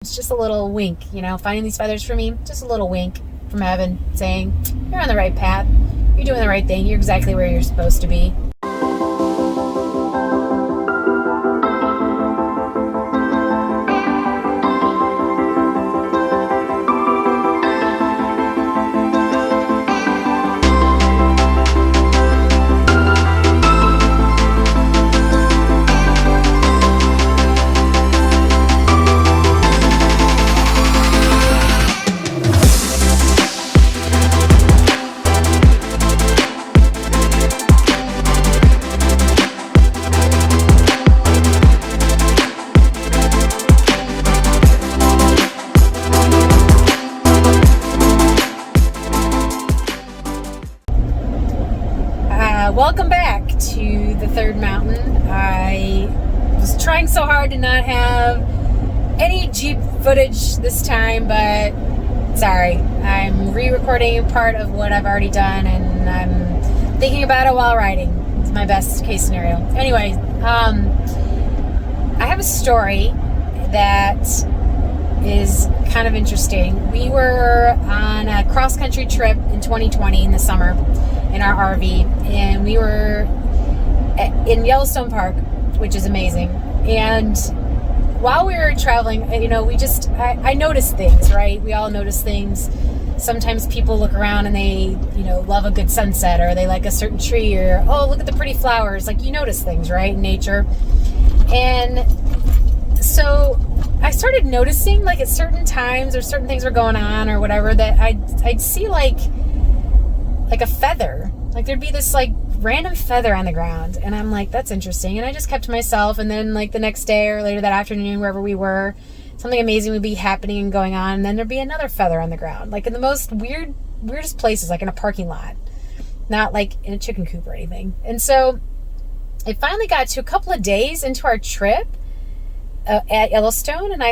It's just a little wink, finding these feathers for me, just a little wink from heaven saying, you're on the right path. You're doing the right thing. You're exactly where you're supposed to be. Welcome back to the third mountain. I was trying so hard to not have any Jeep footage this time, but sorry. I'm re-recording part of what I've already done, and I'm thinking about it while riding. It's my best case scenario. Anyway, I have a story that is kind of interesting. We were on a cross-country trip in 2020 in the summer in our RV, and we were in Yellowstone Park, which is amazing. And while we were traveling, I noticed things, right? We all notice things. Sometimes people look around and they, love a good sunset, or they like a certain tree, or, oh, look at the pretty flowers. Like, you notice things, right, in nature. And so I started noticing, like, at certain times or certain things were going on or whatever, that I'd see like a feather. Like, there'd be this like random feather on the ground, and I'm like, that's interesting. And I just kept to myself. And then, like, the next day or later that afternoon, wherever we were, something amazing would be happening and going on, and then there'd be another feather on the ground, like in the most weirdest places, like in a parking lot, not like in a chicken coop or anything. And so it finally got to a couple of days into our trip at Yellowstone, and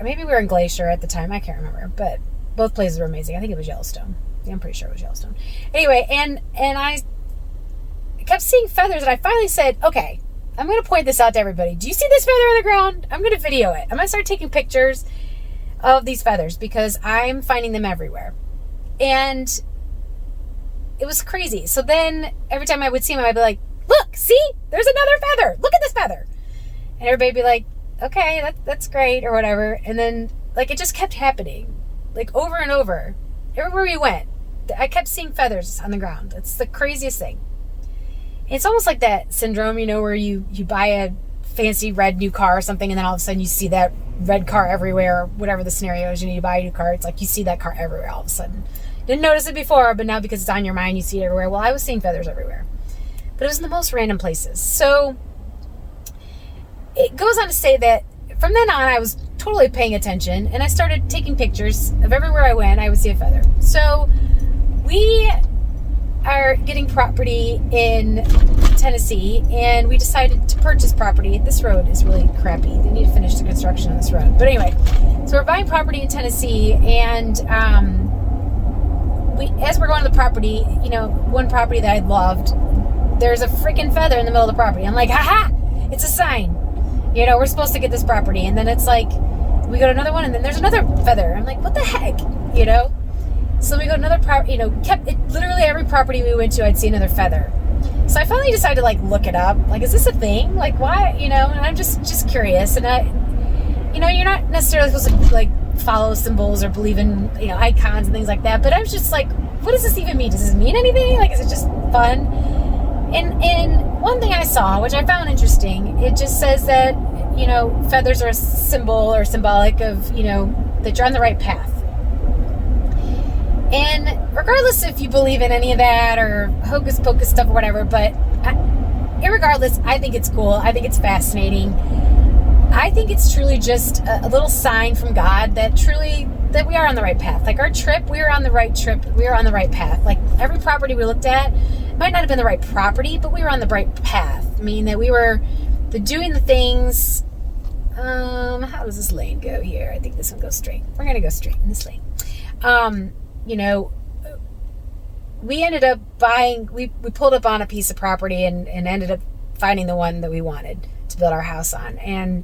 maybe we were in Glacier at the time, I can't remember, but both places were amazing. I think it was Yellowstone. Yeah, I'm pretty sure it was Yellowstone. Anyway, and I kept seeing feathers, and I finally said, okay, I'm going to point this out to everybody. Do you see this feather on the ground? I'm going to video it. I'm going to start taking pictures of these feathers because I'm finding them everywhere. And it was crazy. So then every time I would see them, I'd be like, look, see, there's another feather. Look at this feather. And everybody would be like, okay, that's great, or whatever. And then, like, it just kept happening, like, over and over. Everywhere we went, I kept seeing feathers on the ground. It's the craziest thing. It's almost like that syndrome, where you buy a fancy red new car or something, and then all of a sudden you see that red car everywhere, or whatever the scenario is. You need to buy a new car. It's like you see that car everywhere all of a sudden. Didn't notice it before, but now because it's on your mind, you see it everywhere. Well, I was seeing feathers everywhere. But it was in the most random places. So it goes on to say that from then on, I was totally paying attention, and I started taking pictures of everywhere I went. I would see a feather. So we are getting property in Tennessee, and we decided to purchase property. This road is really crappy. They need to finish the construction on this road. But anyway, so we're buying property in Tennessee, and as we're going to the property, one property that I loved, there's a freaking feather in the middle of the property. I'm like, haha, it's a sign. We're supposed to get this property. And then it's like, we go to another one, and then there's another feather. I'm like, what the heck? So we go to another property, literally every property we went to, I'd see another feather. So I finally decided to, like, look it up. Like, is this a thing? Like, why? And I'm just curious. And you're not necessarily supposed to, like, follow symbols or believe in, icons and things like that. But I was just like, what does this even mean? Does this mean anything? Like, is it just fun? And one thing I saw, which I found interesting, it just says that, feathers are a symbol or symbolic of, that you're on the right path. And regardless if you believe in any of that or hocus pocus stuff or whatever, but irregardless, I think it's cool. I think it's fascinating. I think it's truly just a little sign from God that we are on the right path. Like, our trip, we were on the right trip. We were on the right path. Like, every property we looked at might not have been the right property, but we were on the right path. I mean, that we were doing the things. How does this lane go here? I think this one goes straight. We're going to go straight in this lane. We ended up we pulled up on a piece of property and ended up finding the one that we wanted to build our house on. And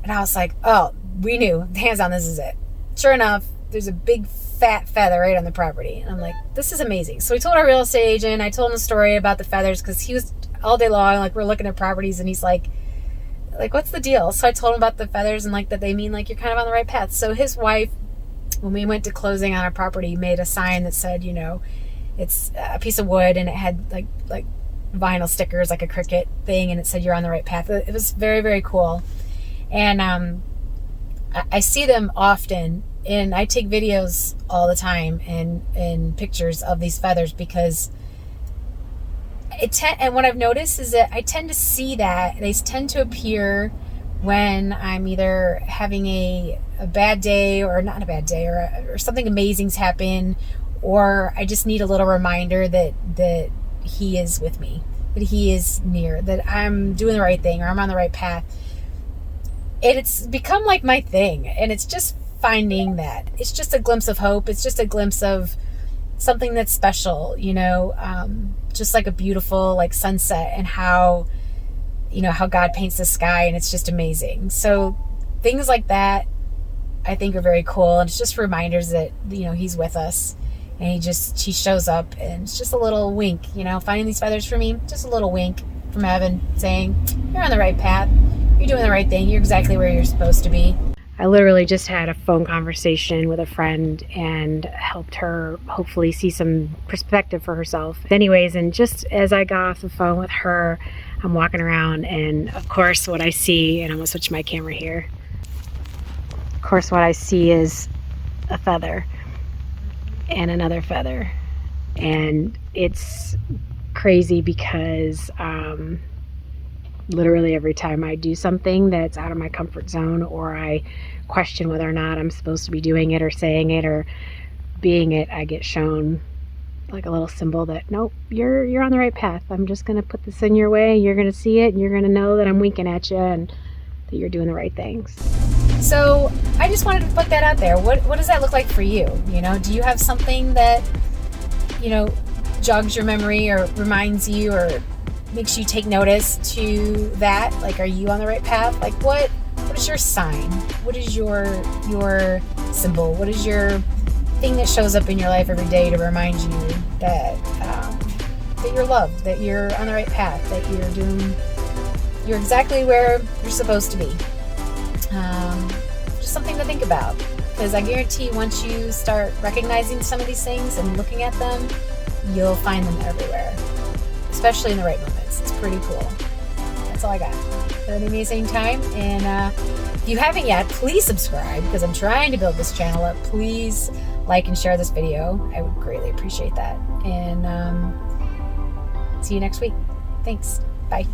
I was like, oh, we knew, hands on, this is it. Sure enough, there's a big fat feather right on the property. And I'm like, this is amazing. So we told our real estate agent, I told him the story about the feathers, because he was all day long, like, we're looking at properties, and he's like, what's the deal? So I told him about the feathers, and like that they mean like you're kind of on the right path. So his wife, when we went to closing on our property, made a sign that said, you know, it's a piece of wood, and it had like vinyl stickers, like a cricket thing, and it said you're on the right path. It was very, very cool. And I see them often, and I take videos all the time and pictures of these feathers, because and what I've noticed is that I tend to see that they tend to appear when I'm either having a bad day, or not a bad day, or something amazing's happened, or I just need a little reminder that he is with me, that he is near, that I'm doing the right thing, or I'm on the right path. It's become like my thing, and it's just finding that. It's just a glimpse of hope. It's just a glimpse of something that's special, you know, just like a beautiful like sunset, and how, you know, how God paints the sky, and it's just amazing. So things like that I think are very cool, and it's just reminders that, you know, he's with us, and he shows up, and it's just a little wink, you know, finding these feathers for me, just a little wink from heaven saying, you're on the right path, you're doing the right thing, you're exactly where you're supposed to be. I literally just had a phone conversation with a friend and helped her hopefully see some perspective for herself. Anyways, and just as I got off the phone with her, I'm walking around, and of course what I see, and I'm gonna switch my camera here. Of course what I see is a feather and another feather. And it's crazy because literally every time I do something that's out of my comfort zone, or I question whether or not I'm supposed to be doing it or saying it or being it, I get shown like a little symbol that, nope, you're on the right path. I'm just going to put this in your way. You're going to see it, and you're going to know that I'm winking at you, and that you're doing the right things. So I just wanted to put that out there. What does that look like for you? You know, do you have something that, you know, jogs your memory, or reminds you, or makes you take notice to that? Like, are you on the right path? Like, what is your sign? What is your symbol? What is your thing that shows up in your life every day to remind you that that you're loved, that you're on the right path, that you're exactly where you're supposed to be? Just something to think about, because I guarantee once you start recognizing some of these things and looking at them, you'll find them everywhere, especially in the right moments. It's pretty cool. That's all I got. Have an amazing time, and if you haven't yet, please subscribe, because I'm trying to build this channel up. Please like and share this video. I would greatly appreciate that, and see you next week. Thanks. Bye.